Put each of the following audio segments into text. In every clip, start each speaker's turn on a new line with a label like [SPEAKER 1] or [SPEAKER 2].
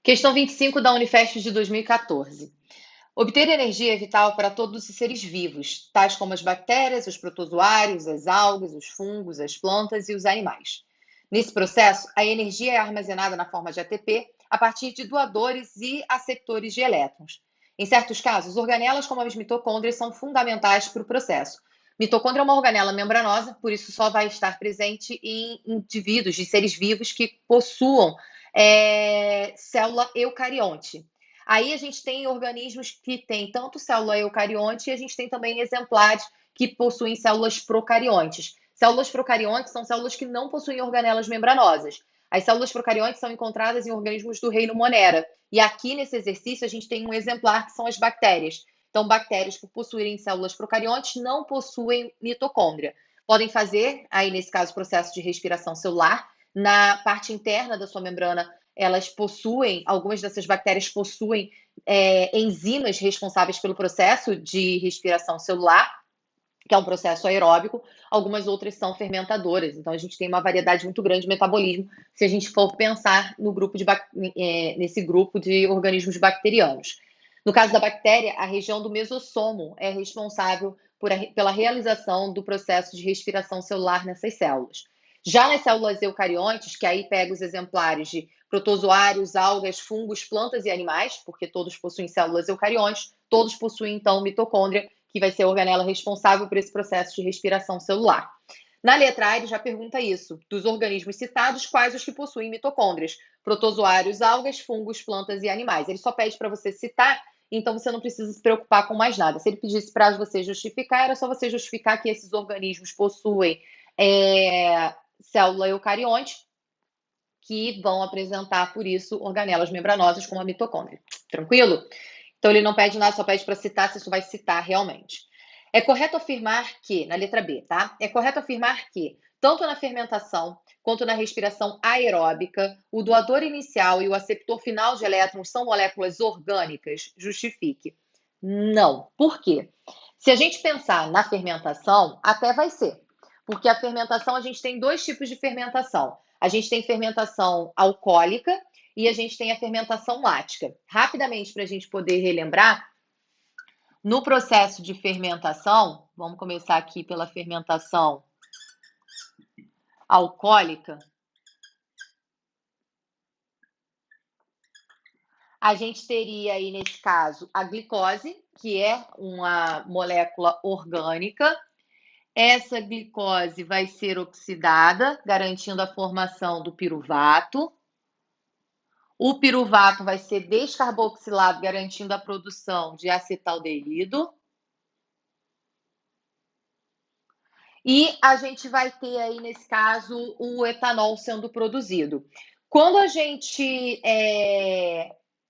[SPEAKER 1] Questão 25 da Unifesp de 2014. Obter energia é vital para todos os seres vivos, tais como as bactérias, os protozoários, as algas, os fungos, as plantas e os animais. Nesse processo, a energia é armazenada na forma de ATP a partir de doadores e aceptores de elétrons. Em certos casos, organelas como as mitocôndrias são fundamentais para o processo. Mitocôndria é uma organela membranosa, por isso só vai estar presente em indivíduos de seres vivos que possuam célula eucarionte. Aí a gente tem organismos que têm tanto célula eucarionte e a gente tem também exemplares que possuem células procariontes. Células procariontes são células que não possuem organelas membranosas. As células procariontes são encontradas em organismos do reino Monera. E aqui nesse exercício a gente tem um exemplar que são as bactérias. Então, bactérias por possuírem células procariontes não possuem mitocôndria. Podem fazer, aí nesse caso, processo de respiração celular. Na parte interna da sua membrana, algumas dessas bactérias possuem enzimas responsáveis pelo processo de respiração celular, que é um processo aeróbico. Algumas outras são fermentadoras. Então, a gente tem uma variedade muito grande de metabolismo se a gente for pensar no nesse grupo de organismos bacterianos. No caso da bactéria, a região do mesossomo é responsável pela realização do processo de respiração celular nessas células. Já nas células eucariontes, que aí pega os exemplares de protozoários, algas, fungos, plantas e animais, porque todos possuem células eucariontes, todos possuem, então, mitocôndria, que vai ser a organela responsável por esse processo de respiração celular. Na letra A, ele já pergunta isso. Dos organismos citados, quais os que possuem mitocôndrias? Protozoários, algas, fungos, plantas e animais. Ele só pede para você citar, então você não precisa se preocupar com mais nada. Se ele pedisse para você justificar, era só você justificar que esses organismos possuem célula eucarionte, que vão apresentar, por isso, organelas membranosas como a mitocôndria. Tranquilo? Então, ele não pede nada, só pede para citar, se isso vai citar realmente. É correto afirmar que, na letra B, tá? É correto afirmar que, tanto na fermentação quanto na respiração aeróbica, o doador inicial e o aceptor final de elétrons são moléculas orgânicas? Justifique. Não. Por quê? Se a gente pensar na fermentação, até vai ser. Porque a fermentação, a gente tem dois tipos de fermentação. A gente tem fermentação alcoólica e a gente tem a fermentação lática. Rapidamente, para a gente poder relembrar, no processo de fermentação, vamos começar aqui pela fermentação alcoólica, a gente teria aí, nesse caso, a glicose, que é uma molécula orgânica. Essa glicose vai ser oxidada, garantindo a formação do piruvato. O piruvato vai ser descarboxilado, garantindo a produção de acetaldeído. E a gente vai ter aí, nesse caso, o etanol sendo produzido. Quando a gente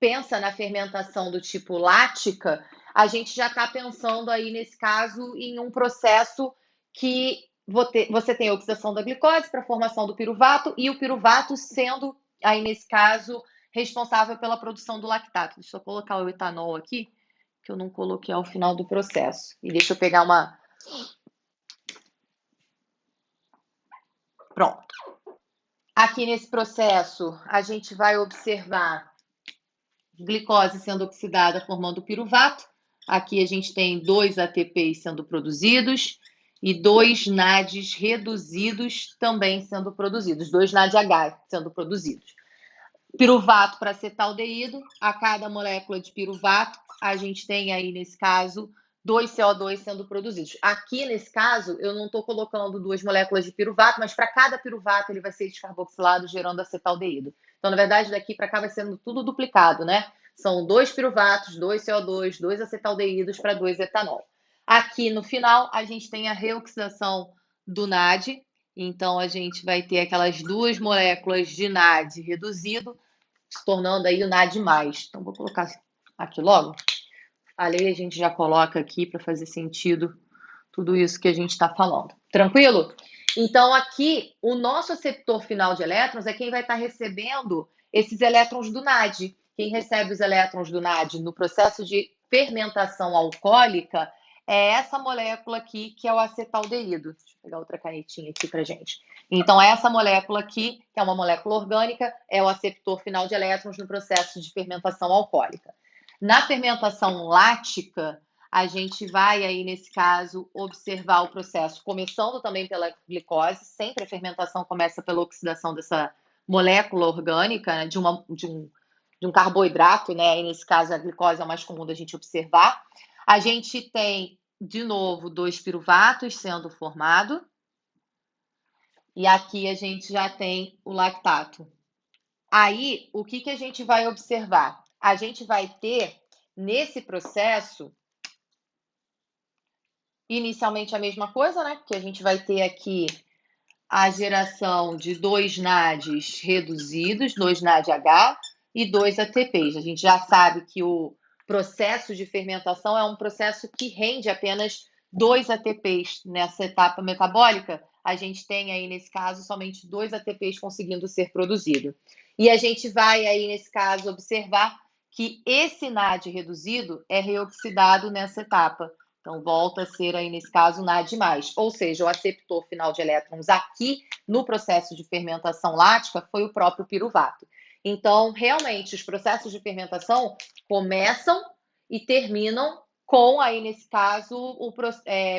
[SPEAKER 1] pensa na fermentação do tipo lática, a gente já está pensando aí, nesse caso, em um processo que você tem a oxidação da glicose para a formação do piruvato e o piruvato sendo, aí nesse caso, responsável pela produção do lactato. Deixa eu colocar o etanol aqui, que eu não coloquei ao final do processo. E deixa eu pegar uma... Pronto. Aqui nesse processo, a gente vai observar glicose sendo oxidada, formando piruvato. Aqui a gente tem 2 ATPs sendo produzidos e 2 NADs reduzidos também sendo produzidos, 2 NADH sendo produzidos. Piruvato para acetaldeído, a cada molécula de piruvato, a gente tem aí, nesse caso, 2 CO2 sendo produzidos. Aqui, nesse caso, eu não estou colocando 2 moléculas de piruvato, mas para cada piruvato ele vai ser descarboxilado, gerando acetaldeído. Então, na verdade, daqui para cá vai sendo tudo duplicado, né? São 2 piruvatos, 2 CO2, 2 acetaldeídos para 2 etanol. Aqui, no final, a gente tem a reoxidação do NAD. Então, a gente vai ter aquelas 2 moléculas de NAD reduzido, se tornando aí o NAD+. Então, vou colocar aqui logo. A lei a gente já coloca aqui para fazer sentido tudo isso que a gente está falando. Tranquilo? Então, aqui, o nosso aceptor final de elétrons é quem vai estar recebendo esses elétrons do NAD. Quem recebe os elétrons do NAD no processo de fermentação alcoólica é essa molécula aqui, que é o acetaldeído. Deixa eu pegar outra canetinha aqui para gente. Então, essa molécula aqui, que é uma molécula orgânica, é o aceptor final de elétrons no processo de fermentação alcoólica. Na fermentação lática, a gente vai aí, nesse caso, observar o processo, começando também pela glicose. Sempre a fermentação começa pela oxidação dessa molécula orgânica, né, de um carboidrato, né? E nesse caso, a glicose é o mais comum da gente observar. A gente tem, de novo, 2 piruvatos sendo formado. E aqui a gente já tem o lactato. Aí, o que a gente vai observar? A gente vai ter, nesse processo, inicialmente a mesma coisa, né? Que a gente vai ter aqui a geração de 2 NADs reduzidos, 2 NADH e 2 ATPs. A gente já sabe que o processo de fermentação é um processo que rende apenas 2 ATPs nessa etapa metabólica. A gente tem aí, nesse caso, somente 2 ATPs conseguindo ser produzido. E a gente vai aí, nesse caso, observar que esse NAD reduzido é reoxidado nessa etapa. Então, volta a ser aí, nesse caso, NAD+, ou seja, o aceptor final de elétrons aqui no processo de fermentação lática foi o próprio piruvato. Então, realmente, os processos de fermentação começam e terminam com, aí, nesse caso,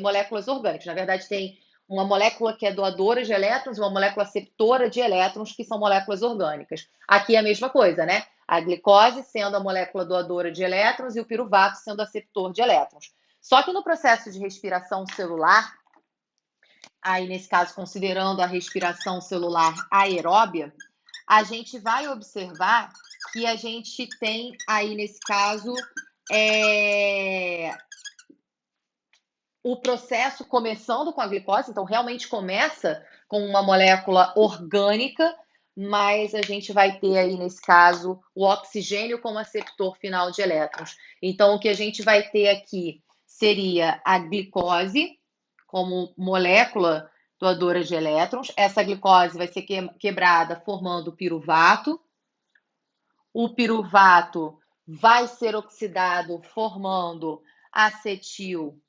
[SPEAKER 1] moléculas orgânicas. Na verdade, tem uma molécula que é doadora de elétrons e uma molécula aceptora de elétrons, que são moléculas orgânicas. Aqui é a mesma coisa, né? A glicose sendo a molécula doadora de elétrons e o piruvato sendo aceptor de elétrons. Só que no processo de respiração celular, aí nesse caso considerando a respiração celular aeróbia, a gente vai observar que a gente tem aí nesse caso o processo começando com a glicose, então realmente começa com uma molécula orgânica, mas a gente vai ter aí nesse caso o oxigênio como aceptor final de elétrons. Então o que a gente vai ter aqui seria a glicose como molécula doadora de elétrons. Essa glicose vai ser quebrada formando piruvato. O piruvato vai ser oxidado formando acetil-CoA,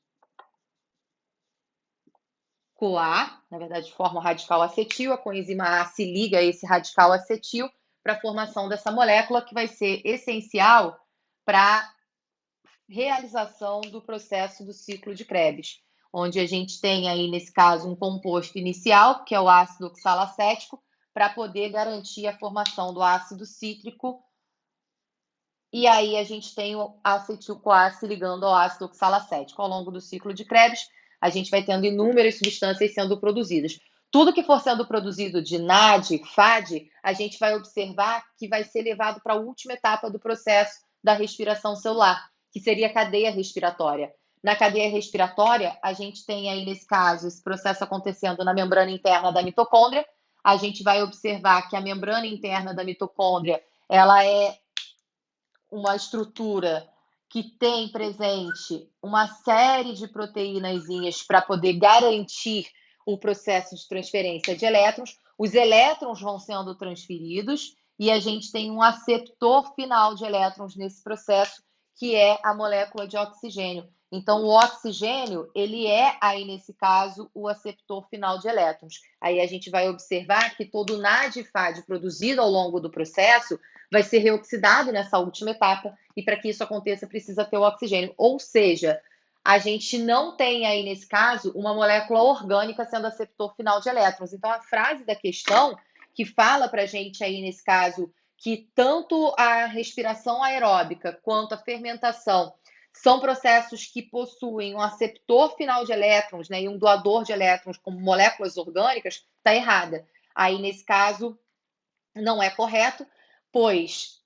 [SPEAKER 1] na verdade forma o radical acetil, a coenzima A se liga a esse radical acetil para a formação dessa molécula que vai ser essencial para a realização do processo do ciclo de Krebs, onde a gente tem aí, nesse caso, um composto inicial, que é o ácido oxalacético, para poder garantir a formação do ácido cítrico. E aí a gente tem o acetil-CoA se ligando ao ácido oxalacético. Ao longo do ciclo de Krebs, a gente vai tendo inúmeras substâncias sendo produzidas. Tudo que for sendo produzido de NAD, FAD, a gente vai observar que vai ser levado para a última etapa do processo da respiração celular, que seria a cadeia respiratória. Na cadeia respiratória, a gente tem aí, nesse caso, esse processo acontecendo na membrana interna da mitocôndria. A gente vai observar que a membrana interna da mitocôndria, ela é uma estrutura que tem presente uma série de proteínazinhas para poder garantir o processo de transferência de elétrons. Os elétrons vão sendo transferidos e a gente tem um aceptor final de elétrons nesse processo, que é a molécula de oxigênio. Então, o oxigênio, ele é, aí nesse caso, o aceptor final de elétrons. Aí a gente vai observar que todo o NAD/FAD produzido ao longo do processo vai ser reoxidado nessa última etapa, e para que isso aconteça precisa ter o oxigênio. Ou seja, a gente não tem aí, nesse caso, uma molécula orgânica sendo aceptor final de elétrons. Então, a frase da questão que fala para a gente aí, nesse caso, que tanto a respiração aeróbica quanto a fermentação são processos que possuem um aceptor final de elétrons, né, e um doador de elétrons como moléculas orgânicas, está errada. Aí, nesse caso, não é correto, pois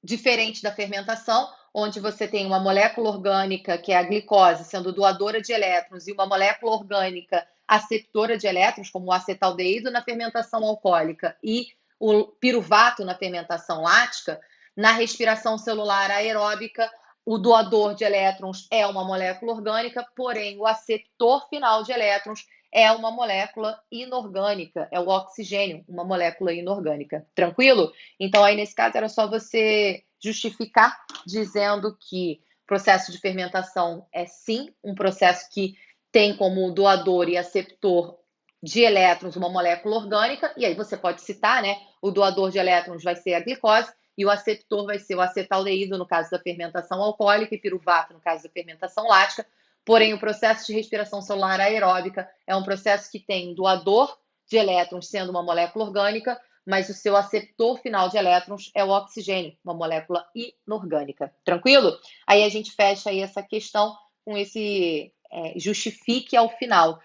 [SPEAKER 1] diferente da fermentação, onde você tem uma molécula orgânica, que é a glicose, sendo doadora de elétrons, e uma molécula orgânica aceptora de elétrons, como o acetaldeído na fermentação alcoólica e o piruvato na fermentação lática. Na respiração celular aeróbica, o doador de elétrons é uma molécula orgânica, porém o aceptor final de elétrons é uma molécula inorgânica, é o oxigênio, uma molécula inorgânica. Tranquilo? Então, aí nesse caso, era só você justificar dizendo que o processo de fermentação é sim um processo que tem como doador e aceptor de elétrons uma molécula orgânica, e aí você pode citar, né? O doador de elétrons vai ser a glicose e o aceptor vai ser o acetaldeído, no caso da fermentação alcoólica, e piruvato, no caso da fermentação lática. Porém, o processo de respiração celular aeróbica é um processo que tem doador de elétrons sendo uma molécula orgânica, mas o seu aceptor final de elétrons é o oxigênio, uma molécula inorgânica. Tranquilo? Aí a gente fecha aí essa questão com esse justifique ao final.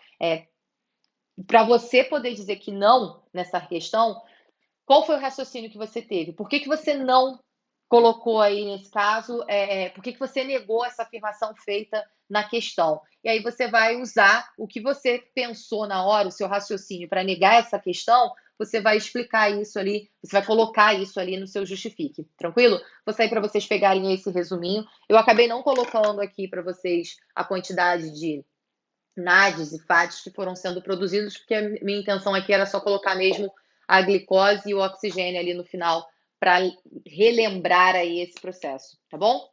[SPEAKER 1] Para você poder dizer que não nessa questão, qual foi o raciocínio que você teve? Por que você não colocou aí nesse caso? Por que você negou essa afirmação feita na questão? E aí você vai usar o que você pensou na hora, o seu raciocínio para negar essa questão, você vai explicar isso ali, você vai colocar isso ali no seu justifique, tranquilo? Vou sair para vocês pegarem esse resuminho. Eu acabei não colocando aqui para vocês a quantidade de NADs e FADs que foram sendo produzidos, porque a minha intenção aqui era só colocar mesmo a glicose e o oxigênio ali no final para relembrar aí esse processo, tá bom?